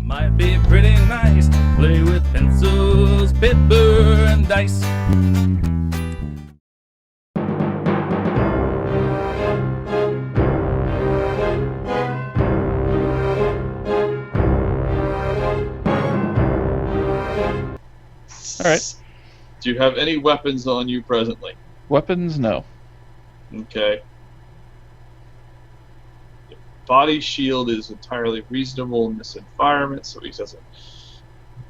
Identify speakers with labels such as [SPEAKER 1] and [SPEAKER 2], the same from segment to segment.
[SPEAKER 1] Might be pretty nice to play with pencils, paper, and dice.
[SPEAKER 2] Alright.
[SPEAKER 3] Do you have any weapons on you presently?
[SPEAKER 2] Weapons? No.
[SPEAKER 3] Okay. The body shield is entirely reasonable in this environment, so he doesn't.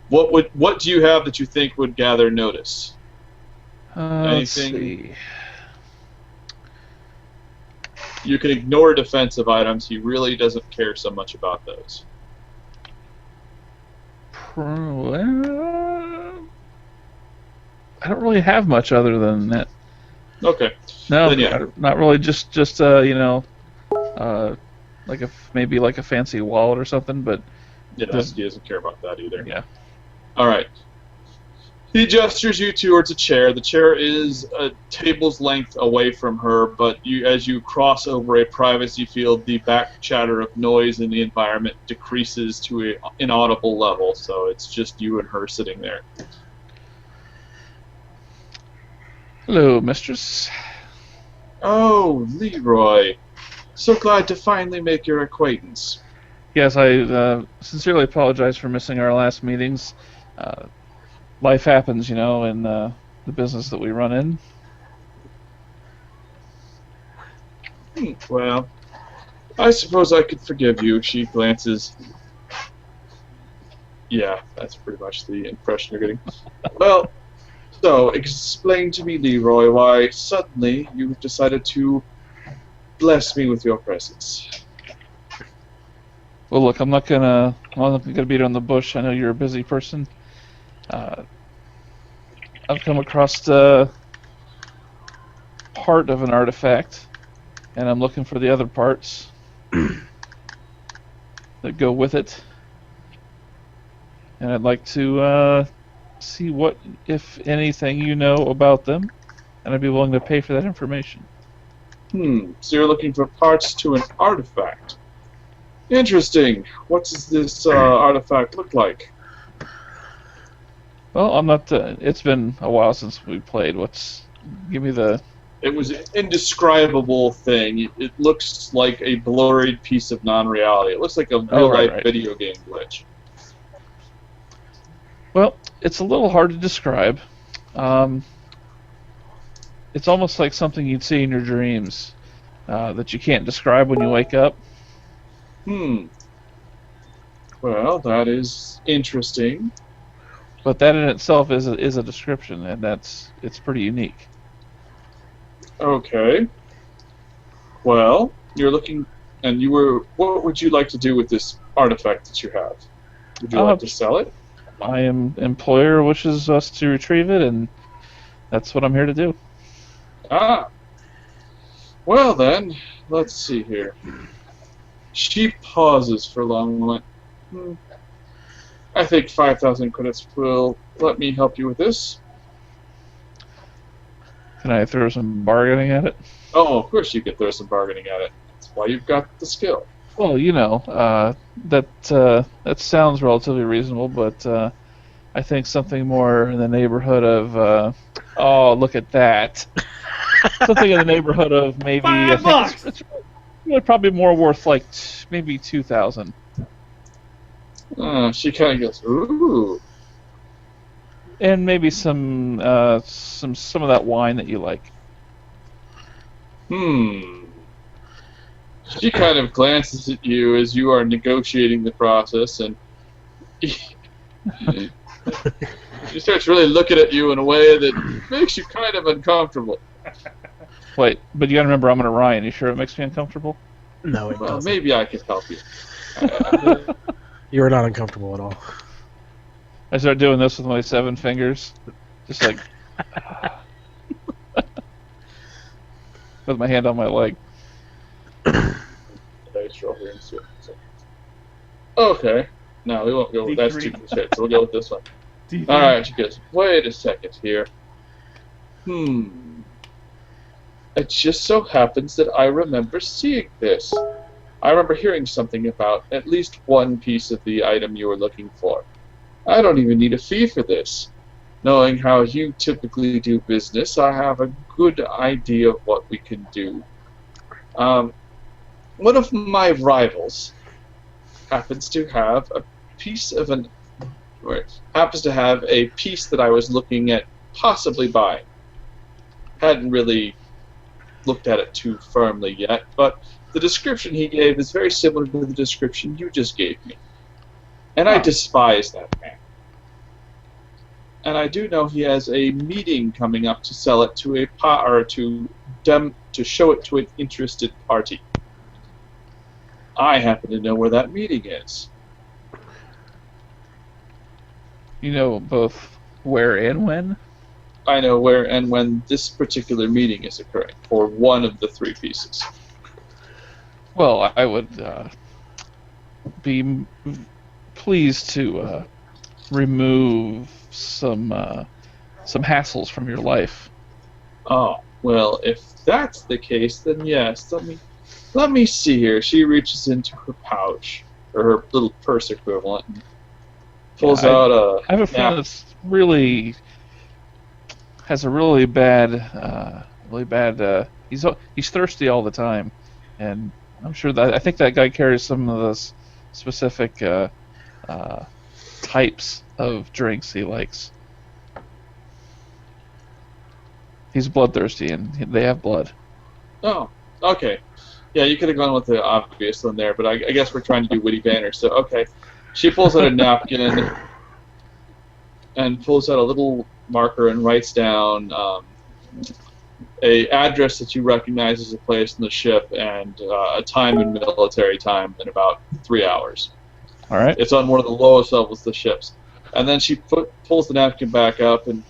[SPEAKER 3] What do you have that you think would gather notice?
[SPEAKER 2] Let's
[SPEAKER 3] Anything?
[SPEAKER 2] see.
[SPEAKER 3] You can ignore defensive items. He really doesn't care so much about those.
[SPEAKER 2] I don't really have much other than that.
[SPEAKER 3] Okay.
[SPEAKER 2] No,
[SPEAKER 3] Then, yeah.
[SPEAKER 2] not really. Just maybe like a fancy wallet or something. But
[SPEAKER 3] Yeah, he doesn't care about that either.
[SPEAKER 2] yeah.
[SPEAKER 3] All right. He gestures you towards a chair. The chair is a table's length away from her, but as you cross over a privacy field, the back chatter of noise in the environment decreases to an inaudible level, so it's just you and her sitting there.
[SPEAKER 2] Hello, mistress.
[SPEAKER 3] Oh, Leroy. So glad to finally make your acquaintance.
[SPEAKER 2] Yes, I sincerely apologize for missing our last meetings. Life happens, in the business that we run in.
[SPEAKER 3] Well, I suppose I could forgive you. She glances. Yeah, that's pretty much the impression you're getting. Well, so explain to me, Leroy, why suddenly you've decided to bless me with your presence.
[SPEAKER 2] Well, look, I'm not gonna beat around the bush. I know you're a busy person. I've come across part of an artifact, and I'm looking for the other parts that go with it. And I'd like to see what, if anything, you know about them, and I'd be willing to pay for that information.
[SPEAKER 3] So you're looking for parts to an artifact. Interesting. What does this artifact look like?
[SPEAKER 2] Well, I'm not. It's been a while since we played. Give me the.
[SPEAKER 3] It was an indescribable thing. It looks like a blurry piece of non-reality. It looks like a real-life video game glitch.
[SPEAKER 2] Well, it's a little hard to describe. It's almost like something you'd see in your dreams that you can't describe when you wake up.
[SPEAKER 3] Well, that is interesting.
[SPEAKER 2] But that in itself is a description, and it's pretty unique.
[SPEAKER 3] Okay. Well, you're looking, and what would you like to do with this artifact that you have? Would you like to sell it?
[SPEAKER 2] My employer wishes us to retrieve it, and that's what I'm here to do.
[SPEAKER 3] Ah. Well then, let's see here. She pauses for a long moment. I think 5,000 credits will let me help you with this.
[SPEAKER 2] Can I throw some bargaining at it?
[SPEAKER 3] Oh, of course you could throw some bargaining at it. That's why you've got the skill.
[SPEAKER 2] Well, that sounds relatively reasonable, but I think something more in the neighborhood of, oh, look at that. Something in the neighborhood of maybe,
[SPEAKER 1] $5.
[SPEAKER 2] It's really probably more worth like maybe 2,000.
[SPEAKER 3] She kind of goes, ooh.
[SPEAKER 2] And maybe some of that wine that you like.
[SPEAKER 3] She kind of glances at you as you are negotiating the process, and she starts really looking at you in a way that makes you kind of uncomfortable.
[SPEAKER 2] Wait, but you gotta remember I'm an Orion. You sure it makes me uncomfortable?
[SPEAKER 4] No, it doesn't.
[SPEAKER 3] Maybe I can help you.
[SPEAKER 4] You're not uncomfortable at all.
[SPEAKER 2] I start doing this with my 7 fingers, just like with my hand on my leg.
[SPEAKER 3] Okay. No, we won't go with that. That's too shit, so we'll go with this one.
[SPEAKER 1] D3.
[SPEAKER 3] Alright, she goes, wait a second here. It just so happens that I remember seeing this. I remember hearing something about at least one piece of the item you were looking for. I don't even need a fee for this. Knowing how you typically do business, I have a good idea of what we can do. One of my rivals happens to have a piece that I was looking at possibly buying. Hadn't really looked at it too firmly yet, but the description he gave is very similar to the description you just gave me. And I despise that man. And I do know he has a meeting coming up to sell it to to show it to an interested party. I happen to know where that meeting is.
[SPEAKER 2] You know both where and when?
[SPEAKER 3] I know where and when this particular meeting is occurring for one of the three pieces.
[SPEAKER 2] Well, I would be pleased to remove some hassles from your life.
[SPEAKER 3] Oh, well, if that's the case, then yes. Let me see here. She reaches into her pouch, or her little purse equivalent, and pulls out a...
[SPEAKER 2] I have a friend that's really... has a really bad... he's thirsty all the time, and I'm sure that... I think that guy carries some of those specific types of drinks he likes. He's bloodthirsty, and they have blood.
[SPEAKER 3] Oh, okay. Yeah, you could have gone with the obvious one there, but I guess we're trying to do witty banter, so okay. She pulls out a napkin and pulls out a little marker and writes down a address that you recognize as a place in the ship and a time in military time in about 3 hours.
[SPEAKER 2] All right.
[SPEAKER 3] It's on one of the lowest levels of the ships. And then she pulls the napkin back up and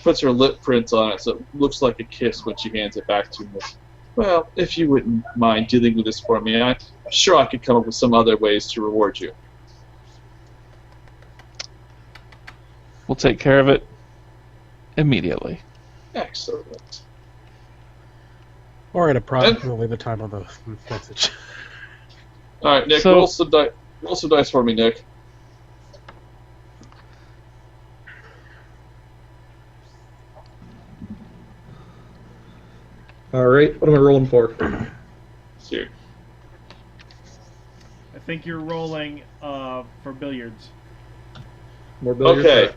[SPEAKER 3] puts her lip prints on it so it looks like a kiss when she hands it back to me. Well, if you wouldn't mind dealing with this for me, I'm sure I could come up with some other ways to reward you.
[SPEAKER 2] We'll take care of it immediately.
[SPEAKER 3] Excellent.
[SPEAKER 4] Or at approximately the time of the message.
[SPEAKER 3] All right, Nick, roll some dice for me, Nick.
[SPEAKER 5] All right, what am I rolling for?
[SPEAKER 3] Here.
[SPEAKER 6] I think you're rolling for billiards.
[SPEAKER 5] More billiards?
[SPEAKER 3] Okay.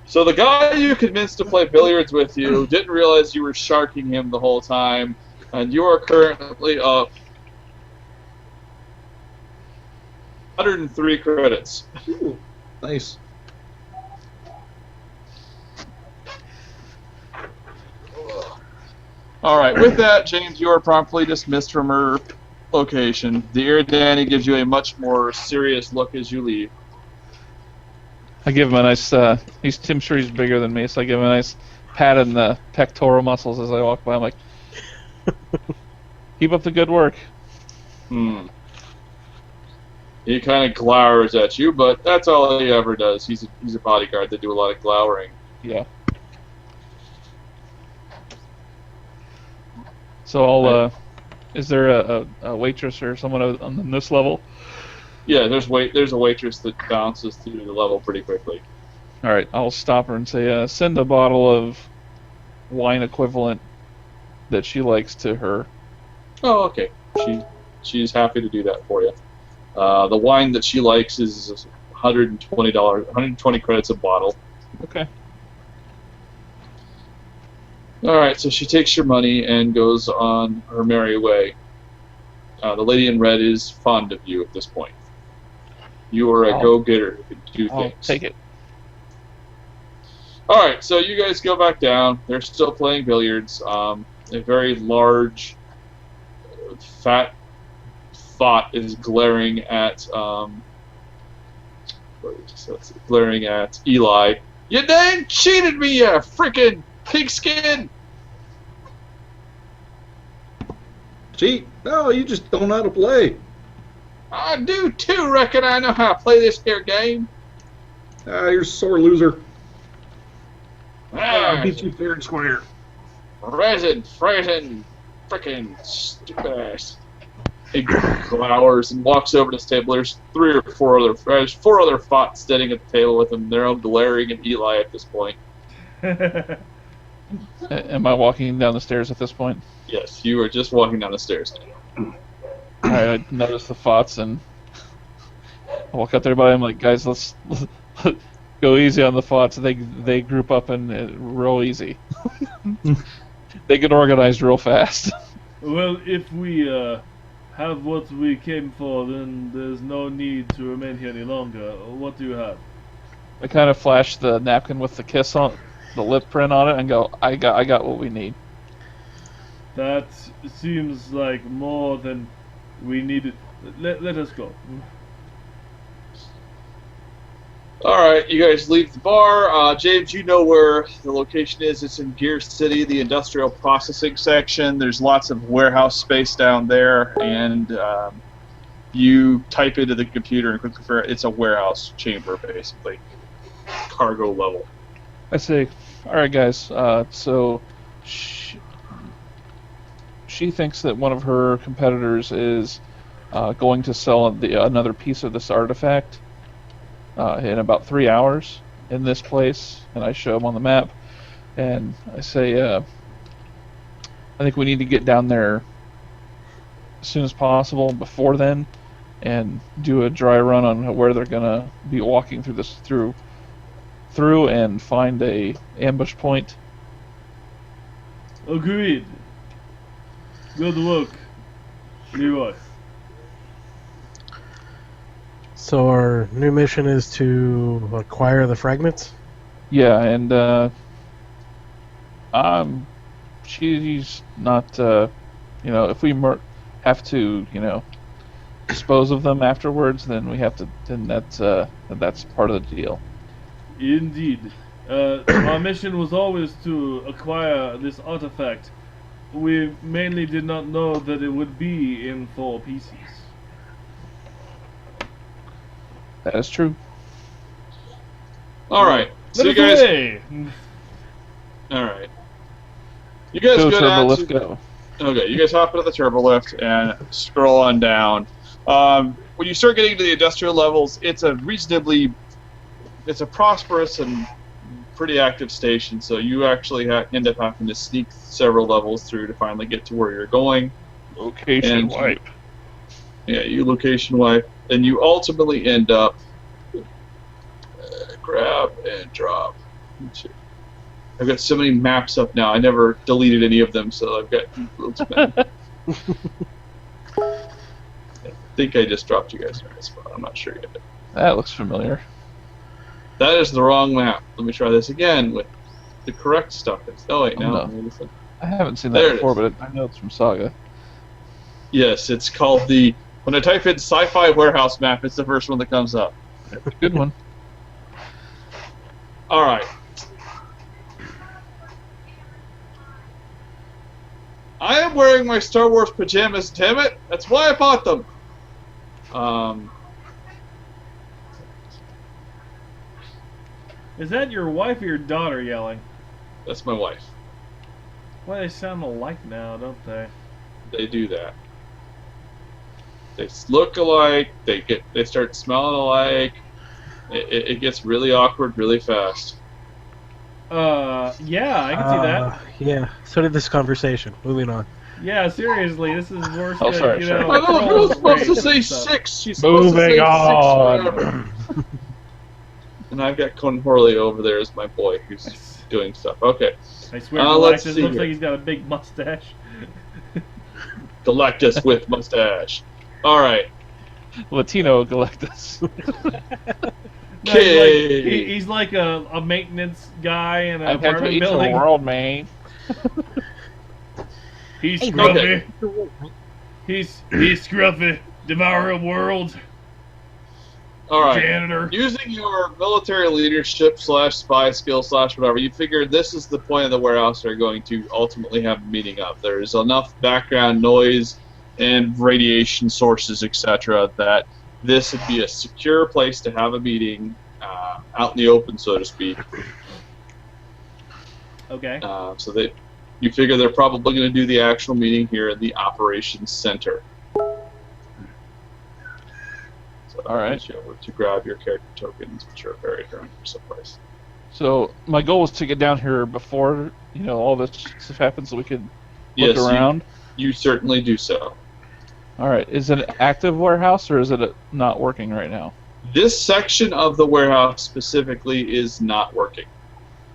[SPEAKER 3] So the guy you convinced to play billiards with you didn't realize you were sharking him the whole time, and you are currently up 103 credits.
[SPEAKER 5] Ooh, nice.
[SPEAKER 3] Alright, with that, James, you are promptly dismissed from her location. The Iridani gives you a much more serious look as you leave.
[SPEAKER 2] I give him a nice... I'm sure he's bigger than me, so I give him a nice pat in the pectoral muscles as I walk by. I'm like, keep up the good work.
[SPEAKER 3] He kind of glowers at you, but that's all he ever does. He's a bodyguard. They do a lot of glowering.
[SPEAKER 2] Yeah. So I'll... is there a waitress or someone on this level?
[SPEAKER 3] Yeah, there's a waitress that bounces through the level pretty quickly.
[SPEAKER 2] All right, I'll stop her and say, send a bottle of wine equivalent that she likes to her.
[SPEAKER 3] Oh, okay. She's happy to do that for you. The wine that she likes is $120 credits a bottle.
[SPEAKER 2] Okay.
[SPEAKER 3] All right, so she takes your money and goes on her merry way. The lady in red is fond of you at this point. You are a go-getter who can do things.
[SPEAKER 2] I'll take it.
[SPEAKER 3] All right, so you guys go back down. They're still playing billiards. A very large, fat thought is glaring at Eli. You dang cheated me, you freaking pigskin!
[SPEAKER 5] Cheat? No, you just don't know how to play.
[SPEAKER 3] I do too reckon I know how to play this here game.
[SPEAKER 5] You're a sore loser.
[SPEAKER 3] Ah,
[SPEAKER 5] Beat you fair and square.
[SPEAKER 3] resin, frickin' stupid ass. He glowers and walks over to this table. There's four other FOTs sitting at the table with him. They're all glaring at Eli at this point.
[SPEAKER 2] Am I walking down the stairs at this point?
[SPEAKER 3] Yes, you are just walking down the stairs now.
[SPEAKER 2] Alright, I notice the FOTs and I walk up there by them like, guys, let's go easy on the FOTs. They group up and real easy. They get organized real fast.
[SPEAKER 1] Well, if we have what we came for, then there's no need to remain here any longer. What do you have?
[SPEAKER 2] I kind of flash the napkin with the kiss on, the lip print on it, and go, I got what we need.
[SPEAKER 1] That seems like more than we needed. Let us go.
[SPEAKER 3] Alright, you guys leave the bar. James, you know where the location is. It's in Gear City, the industrial processing section. There's lots of warehouse space down there, and you type into the computer and quickly figure out it's a warehouse chamber, basically. Cargo level.
[SPEAKER 2] I say, alright guys, so she thinks that one of her competitors is going to sell another piece of this artifact in about 3 hours in this place, and I show them on the map, and I say, I think we need to get down there as soon as possible before then, and do a dry run on where they're gonna be walking through and find a ambush point.
[SPEAKER 1] Agreed. Good work, Leroy.
[SPEAKER 4] So our new mission is to acquire the fragments?
[SPEAKER 2] Yeah, and she's not, if we have to, dispose of them afterwards, then we have to. Then that's part of the deal.
[SPEAKER 1] Indeed. Our mission was always to acquire this artifact. We mainly did not know that it would be in 4 pieces.
[SPEAKER 2] That is true.
[SPEAKER 3] Alright, so you
[SPEAKER 1] Let us
[SPEAKER 3] guys...
[SPEAKER 1] away.
[SPEAKER 3] Alright. You guys
[SPEAKER 2] Go
[SPEAKER 3] go
[SPEAKER 2] turbo
[SPEAKER 3] down
[SPEAKER 2] lift,
[SPEAKER 3] to...
[SPEAKER 2] go.
[SPEAKER 3] Okay, you guys hop into the turbo lift and scroll on down. When you start getting to the industrial levels, it's a prosperous and pretty active station, so you actually end up having to sneak several levels through to finally get to where you're going.
[SPEAKER 2] Location wipe.
[SPEAKER 3] Yeah, you location wipe, and you ultimately end up grab and drop. I've got so many maps up now. I never deleted any of them, so I've got. I think I just dropped you guys in the right spot. I'm not sure yet.
[SPEAKER 2] That looks familiar.
[SPEAKER 3] That is the wrong map. Let me try this again with the correct stuff. Oh wait, no.
[SPEAKER 2] I haven't seen
[SPEAKER 3] There
[SPEAKER 2] that
[SPEAKER 3] it
[SPEAKER 2] before,
[SPEAKER 3] is.
[SPEAKER 2] but I know it's from Saga.
[SPEAKER 3] Yes, it's called the. When I type in Sci-Fi warehouse map, it's the first one that comes up.
[SPEAKER 2] Good one.
[SPEAKER 3] All right. I am wearing my Star Wars pajamas, damn it! That's why I bought them.
[SPEAKER 1] Is that your wife or your daughter yelling?
[SPEAKER 3] That's my wife.
[SPEAKER 1] Well, they sound alike now, don't they?
[SPEAKER 3] They do that. They look alike. They start smelling alike. It gets really awkward really fast.
[SPEAKER 1] Yeah, I can see that.
[SPEAKER 4] Yeah, so did this conversation. Moving on.
[SPEAKER 1] Yeah, seriously, this is worse
[SPEAKER 2] Oh,
[SPEAKER 1] than,
[SPEAKER 2] sorry, sorry.
[SPEAKER 3] I know,
[SPEAKER 1] trolls
[SPEAKER 3] Bill's supposed to
[SPEAKER 1] race
[SPEAKER 3] say
[SPEAKER 1] and stuff.
[SPEAKER 3] 6. She's supposed to say
[SPEAKER 2] Moving
[SPEAKER 3] 6
[SPEAKER 2] on.
[SPEAKER 3] forever. And I've got Conan Horley over there as my boy who's doing stuff. Okay.
[SPEAKER 1] I swear,
[SPEAKER 3] let's
[SPEAKER 1] Galactus
[SPEAKER 3] see
[SPEAKER 1] looks
[SPEAKER 3] here.
[SPEAKER 1] like he's got a big mustache.
[SPEAKER 3] Galactus with mustache. Alright.
[SPEAKER 2] Latino Galactus.
[SPEAKER 1] No, he's
[SPEAKER 3] Okay.
[SPEAKER 1] like, he's like a maintenance guy in an
[SPEAKER 2] I've had to
[SPEAKER 1] apartment
[SPEAKER 2] eat the
[SPEAKER 1] building.
[SPEAKER 2] world, man.
[SPEAKER 1] He's
[SPEAKER 4] Hey,
[SPEAKER 1] scruffy.
[SPEAKER 3] Okay.
[SPEAKER 1] He's scruffy. Devour a world.
[SPEAKER 3] Alright.
[SPEAKER 1] Janitor.
[SPEAKER 3] Using your military leadership / spy skill / whatever, you figure this is the point of the warehouse they're going to ultimately have a meeting up. There's enough background noise and radiation sources, etc., that this would be a secure place to have a meeting out in the open, so to speak.
[SPEAKER 1] Okay.
[SPEAKER 3] So you figure they're probably going to do the actual meeting here in the operations center. So
[SPEAKER 2] All right.
[SPEAKER 3] push you over to grab your character tokens, which are buried around here someplace.
[SPEAKER 2] So my goal was to get down here before all this stuff happens, so we could look
[SPEAKER 3] Yes,
[SPEAKER 2] around.
[SPEAKER 3] You certainly do so.
[SPEAKER 2] All right. Is it an active warehouse or is it not working right now?
[SPEAKER 3] This section of the warehouse specifically is not working.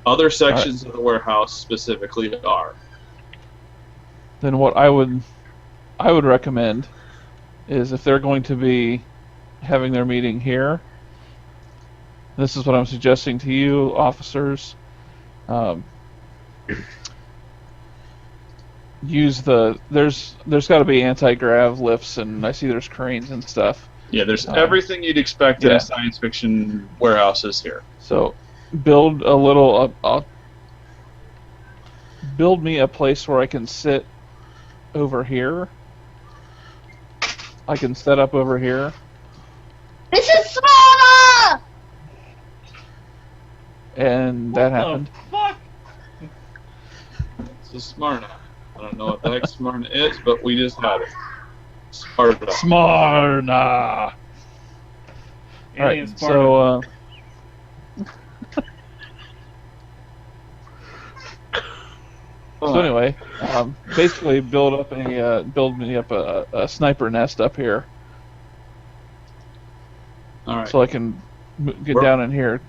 [SPEAKER 3] Other sections of the warehouse specifically are.
[SPEAKER 2] Then what I would recommend is if they're going to be having their meeting here, this is what I'm suggesting to you, officers. Use there's got to be anti-grav lifts, and I see there's cranes and stuff.
[SPEAKER 3] Yeah, there's everything you'd expect in
[SPEAKER 2] yeah.
[SPEAKER 3] a science fiction warehouse is here.
[SPEAKER 2] So build a little. Build me a place where I can sit over here. I can set up over here.
[SPEAKER 7] This is Sparta!
[SPEAKER 2] And that happened.
[SPEAKER 6] Fuck!
[SPEAKER 3] This is Smyrna. I don't know what the heck Smyrna is, but we just had it. Sparta.
[SPEAKER 2] Smyrna. All
[SPEAKER 6] Alien
[SPEAKER 2] right.
[SPEAKER 6] Sparta.
[SPEAKER 2] So anyway, basically build me up a sniper nest up here,
[SPEAKER 3] All right.
[SPEAKER 2] so I can get down in here.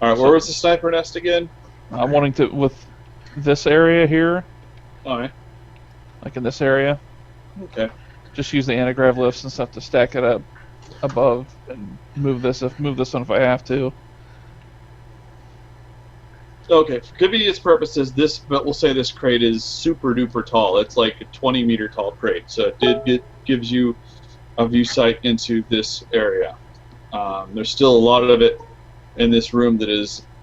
[SPEAKER 3] All right. Where was the sniper nest again?
[SPEAKER 2] I'm wanting to with this area here,
[SPEAKER 3] All right.
[SPEAKER 2] like in this area,
[SPEAKER 3] Okay.
[SPEAKER 2] just use the anti-grav lifts and stuff to stack it up above and move this one if I have to.
[SPEAKER 3] Okay. For convenience purposes, but we'll say this crate is super duper tall. It's like a 20-meter tall crate, so it gives you a view sight into this area. There's still a lot of it in this room that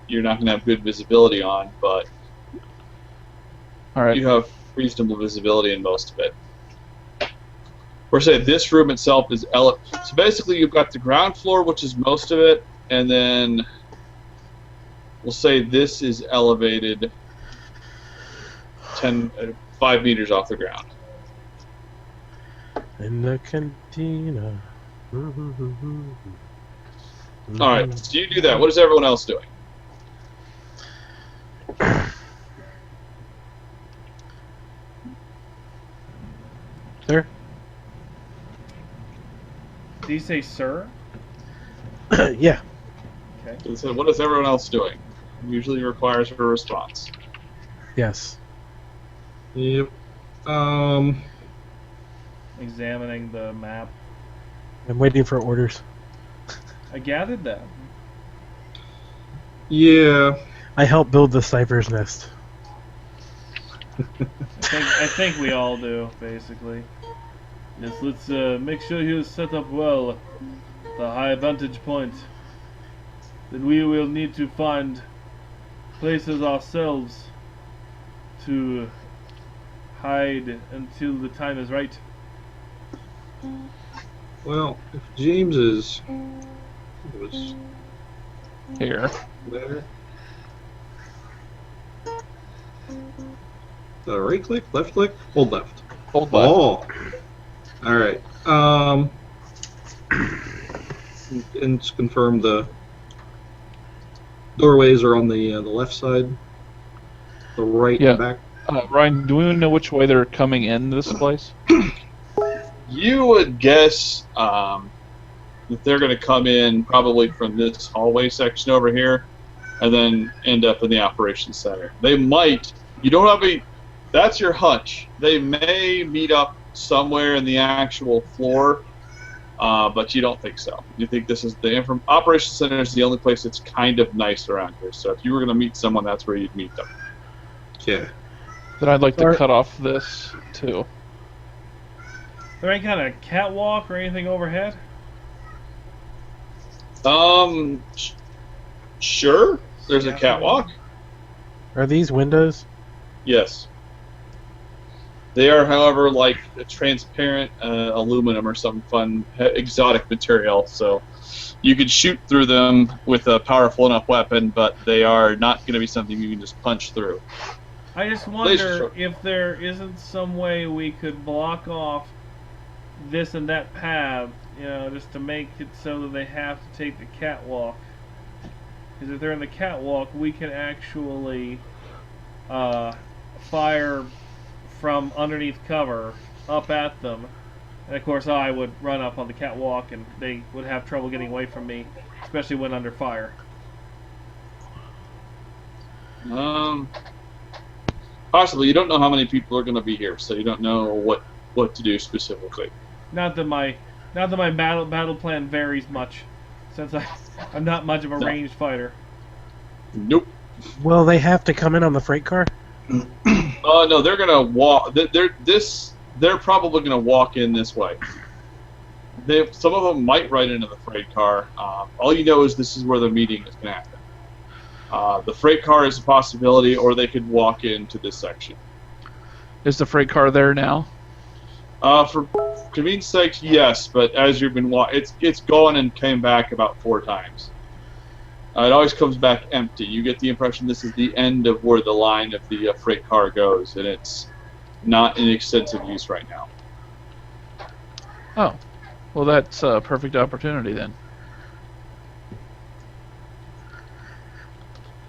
[SPEAKER 3] you're not going to have good visibility on, but
[SPEAKER 2] All right.
[SPEAKER 3] you have reasonable visibility in most of it. We're saying this room itself is so basically you've got the ground floor, which is most of it, and then we'll say this is elevated 5 meters off the ground.
[SPEAKER 4] In the cantina.
[SPEAKER 3] All right, so you do that. What is everyone else doing?
[SPEAKER 4] Sir?
[SPEAKER 6] Do you say sir?
[SPEAKER 4] Yeah.
[SPEAKER 6] Okay.
[SPEAKER 3] So what is everyone else doing? Usually requires a response.
[SPEAKER 4] Yes.
[SPEAKER 5] Yep.
[SPEAKER 6] Examining the map.
[SPEAKER 4] I'm waiting for orders.
[SPEAKER 6] I gathered that.
[SPEAKER 5] Yeah.
[SPEAKER 4] I helped build the sniper's nest.
[SPEAKER 6] I think we all do, basically. Yes, let's make sure he is set up well. The high vantage point. Then we will need to find places ourselves to hide until the time is right.
[SPEAKER 5] Well, if James is was
[SPEAKER 2] Here.
[SPEAKER 5] there. Right click, left click, hold left.
[SPEAKER 2] Hold left.
[SPEAKER 5] Oh. All right. And to confirm, the doorways are on the left side, the right
[SPEAKER 2] Yeah.
[SPEAKER 5] and back.
[SPEAKER 2] Ryan, do we know which way they're coming in this place?
[SPEAKER 3] You would guess that they're going to come in probably from this hallway section over here, and then end up in the operations center. They might. You don't have a. That's your hunch. They may meet up somewhere in the actual floor, but you don't think so. You think this is the operations center is the only place that's kind of nice around here. So if you were going to meet someone, that's where you'd meet them.
[SPEAKER 5] Yeah.
[SPEAKER 2] Then I'd like to
[SPEAKER 4] Or-
[SPEAKER 2] cut off this too.
[SPEAKER 6] Is there any kind of catwalk or anything overhead?
[SPEAKER 3] Sure. There's a
[SPEAKER 6] Yeah.
[SPEAKER 3] catwalk.
[SPEAKER 4] Are these windows?
[SPEAKER 3] Yes. They are, however, like a transparent aluminum or some fun exotic material, so you could shoot through them with a powerful enough weapon, but they are not going to be something you can just punch through.
[SPEAKER 6] I just
[SPEAKER 3] Laser
[SPEAKER 6] wonder
[SPEAKER 3] shot.
[SPEAKER 6] if there isn't some way we could block off this and that path just to make it so that they have to take the catwalk. Because if they're in the catwalk, we can actually fire from underneath cover up at them. And of course I would run up on the catwalk and they would have trouble getting away from me, especially when under fire.
[SPEAKER 3] Possibly. You don't know how many people are going to be here, so you don't know what to do specifically.
[SPEAKER 6] Not that my battle plan varies much, since I'm not much of a ranged fighter.
[SPEAKER 3] Nope.
[SPEAKER 4] Will they have to come in on the freight car?
[SPEAKER 3] No, they're gonna walk. They're probably gonna walk in this way. Some of them might ride into the freight car. All you know is this is where the meeting is gonna happen. The freight car is a possibility, or they could walk into this section.
[SPEAKER 2] Is the freight car there now?
[SPEAKER 3] For convenience sake, yes, but as you've been it's gone and came back about 4 times. It always comes back empty. You get the impression this is the end of where the line of the freight car goes, and it's not in extensive use right now.
[SPEAKER 2] Oh, well, that's a perfect opportunity then.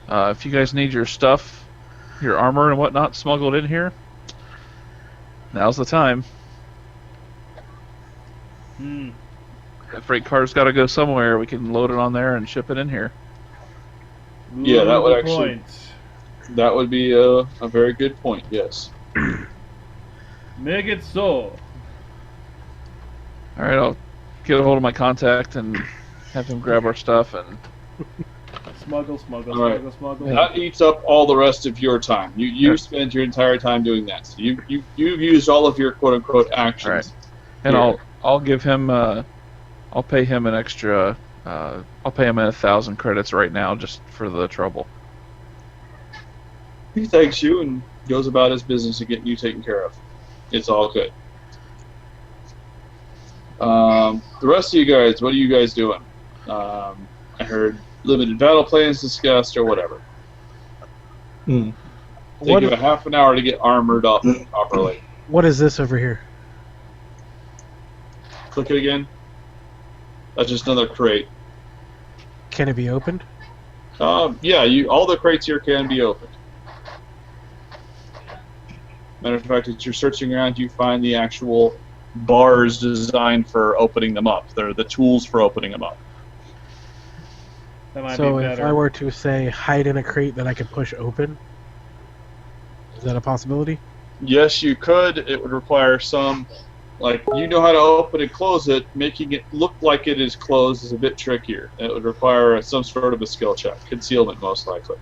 [SPEAKER 2] If you guys need your stuff, your armor and whatnot smuggled in here, now's the time. The freight car's got to go somewhere. We can load it on there and ship it in here.
[SPEAKER 3] Yeah, that would
[SPEAKER 6] Good
[SPEAKER 3] actually.
[SPEAKER 6] point.
[SPEAKER 3] That would be a very good point. Yes.
[SPEAKER 6] Make it so.
[SPEAKER 2] All right, I'll get a hold of my contact and have him grab our stuff and.
[SPEAKER 6] Smuggle.
[SPEAKER 3] All right. That eats up all the rest of your time. You spend your entire time doing that. So you've used all of your quote unquote actions.
[SPEAKER 2] All right. And I'll give him. I'll pay him an extra. I'll pay him 1,000 credits right now just for the trouble.
[SPEAKER 3] He thanks you and goes about his business of getting you taken care of. It's all good. The rest of you guys, what are you guys doing? I heard limited battle plans discussed or whatever. Take you a half an hour to get armored up properly.
[SPEAKER 4] What is this over here?
[SPEAKER 3] Click it again. That's just another crate.
[SPEAKER 4] Can it be opened?
[SPEAKER 3] Yeah, all the crates here can be opened. Matter of fact, as you're searching around, you find the actual bars designed for opening them up. They're the tools for opening them up.
[SPEAKER 6] That might
[SPEAKER 4] So
[SPEAKER 6] be
[SPEAKER 4] if
[SPEAKER 6] better.
[SPEAKER 4] I were to say hide in a crate that I could push open, is that a possibility?
[SPEAKER 3] Yes, you could. It would require some, you know how to open and close it. Making it look like it is closed is a bit trickier. It would require some sort of a skill check. Concealment, most likely.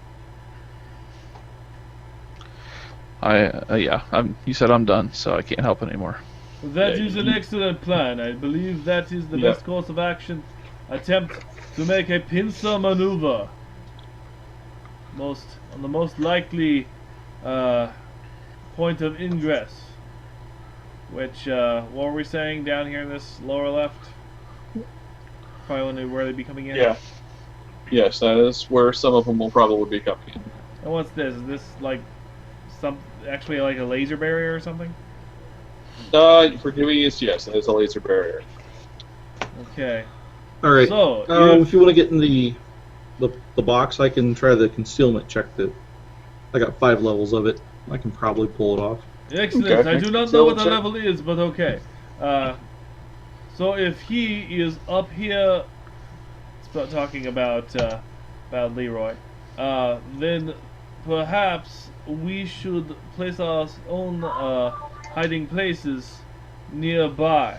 [SPEAKER 2] You said I'm done, so I can't help anymore.
[SPEAKER 6] That is an excellent plan. I believe that is the best course of action. Attempt to make a pincer maneuver. On the most likely point of ingress. Which, what were we saying down here in this lower left? Probably where they'd be coming in?
[SPEAKER 3] Yeah. Yes, that is where some of them will probably be coming in.
[SPEAKER 6] And what's this? Is this actually like a laser barrier or something?
[SPEAKER 3] For convenience, yes, it is a laser barrier.
[SPEAKER 6] Okay.
[SPEAKER 5] All right.
[SPEAKER 6] So,
[SPEAKER 5] if you want to get in the box, I can try the concealment check. That I got 5 levels of it. I can probably pull it off.
[SPEAKER 6] Excellent.
[SPEAKER 3] Okay.
[SPEAKER 6] I do not know what the level is, but okay. So if he is up here, talking about Leroy, then perhaps we should place our own hiding places nearby,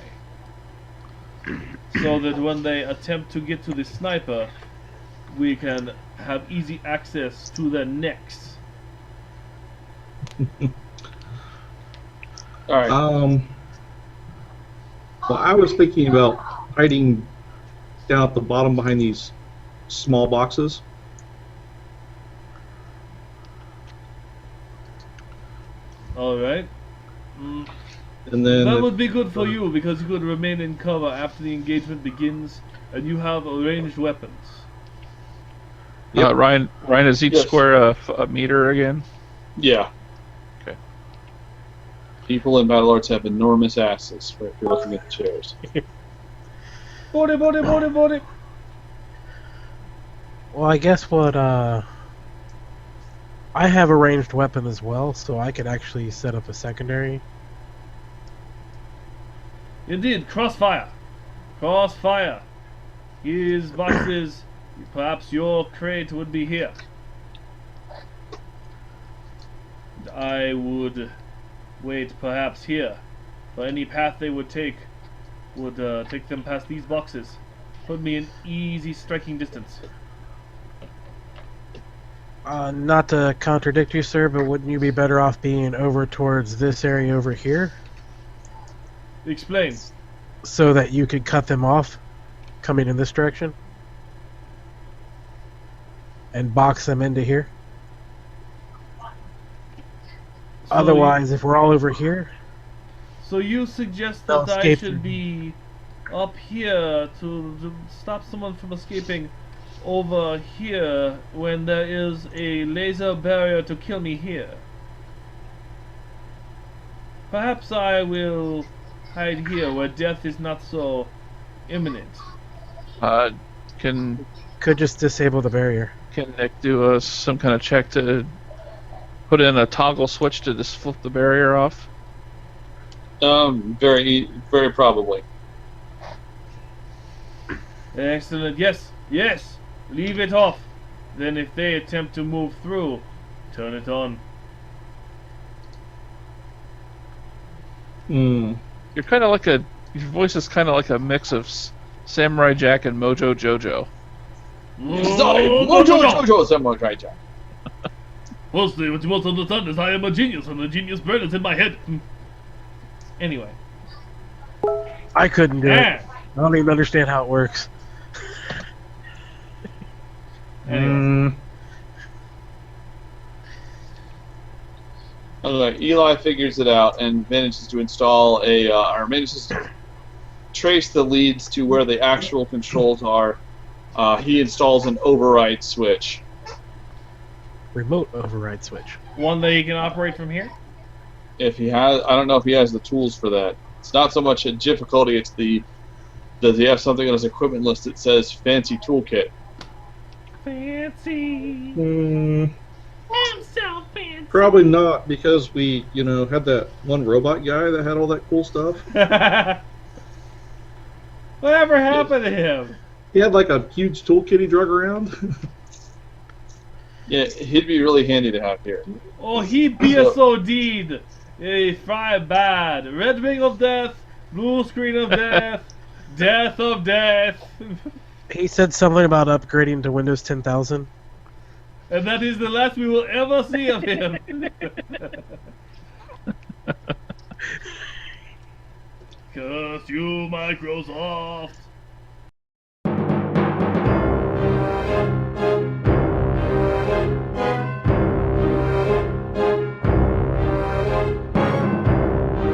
[SPEAKER 6] so that when they attempt to get to the sniper, we can have easy access to their necks.
[SPEAKER 3] All right.
[SPEAKER 5] Well, I was thinking about hiding down at the bottom behind these small boxes.
[SPEAKER 6] All right.
[SPEAKER 5] And then
[SPEAKER 6] That would be good for you, because you could remain in cover after the engagement begins, and you have ranged weapons.
[SPEAKER 5] Yep.
[SPEAKER 2] Ryan, is each square a meter again?
[SPEAKER 3] Yeah.
[SPEAKER 2] Okay.
[SPEAKER 3] People in Battlelords have enormous asses, if you're looking at the chairs.
[SPEAKER 1] Body.
[SPEAKER 4] Well, I guess what I have a ranged weapon as well, so I could actually set up a secondary.
[SPEAKER 1] Indeed, crossfire. Crossfire. His boxes. Perhaps your crate would be here. I would wait perhaps here. For any path they would take would take them past these boxes. Put me in easy striking distance.
[SPEAKER 4] Not to contradict you, sir, but wouldn't you be better off being over towards this area over here?
[SPEAKER 1] Explain.
[SPEAKER 4] So that you could cut them off coming in this direction? And box them into here?
[SPEAKER 1] So
[SPEAKER 4] Otherwise, if we're all over here...
[SPEAKER 1] So you suggest
[SPEAKER 4] They'll
[SPEAKER 1] that I
[SPEAKER 4] escape
[SPEAKER 1] should
[SPEAKER 4] through.
[SPEAKER 1] be up here to stop someone from escaping over here when there is a laser barrier to kill me here? Perhaps I will hide here where death is not so imminent.
[SPEAKER 2] Can
[SPEAKER 4] Could just disable the barrier.
[SPEAKER 2] Nick do some kind of check to put in a toggle switch to just flip the barrier off?
[SPEAKER 3] Very probably.
[SPEAKER 1] Excellent. Yes. Leave it off. Then if they attempt to move through, turn it on.
[SPEAKER 2] You're kind of like your voice is kind of like a mix of Samurai Jack and Mojo Jojo.
[SPEAKER 3] Mojo Samurai Jack.
[SPEAKER 1] Firstly, what you must understand is I am a genius, and the genius brain is in my head. Anyway.
[SPEAKER 4] I couldn't do it. I don't even understand how it works.
[SPEAKER 1] Anyway.
[SPEAKER 3] Eli figures it out and manages to install or manages to trace the leads to where the actual controls are. He installs an override switch.
[SPEAKER 4] Remote override switch.
[SPEAKER 1] One that you can operate from here?
[SPEAKER 3] If he has, I don't know if he has the tools for that. It's not so much a difficulty, it's does he have something on his equipment list that says fancy toolkit?
[SPEAKER 1] Fancy. I'm so fancy.
[SPEAKER 5] Probably not, because we, had that one robot guy that had all that cool stuff.
[SPEAKER 1] Whatever happened to him?
[SPEAKER 5] He had like a huge toolkit he drug around.
[SPEAKER 3] Yeah, he'd be really handy to have here.
[SPEAKER 1] Oh, he BSOD'd. A fry bad. Red ring of death. Blue screen of death. Death of death.
[SPEAKER 4] He said something about upgrading to Windows 10,000.
[SPEAKER 1] And that is the last we will ever see of him. Curse you, Microsoft.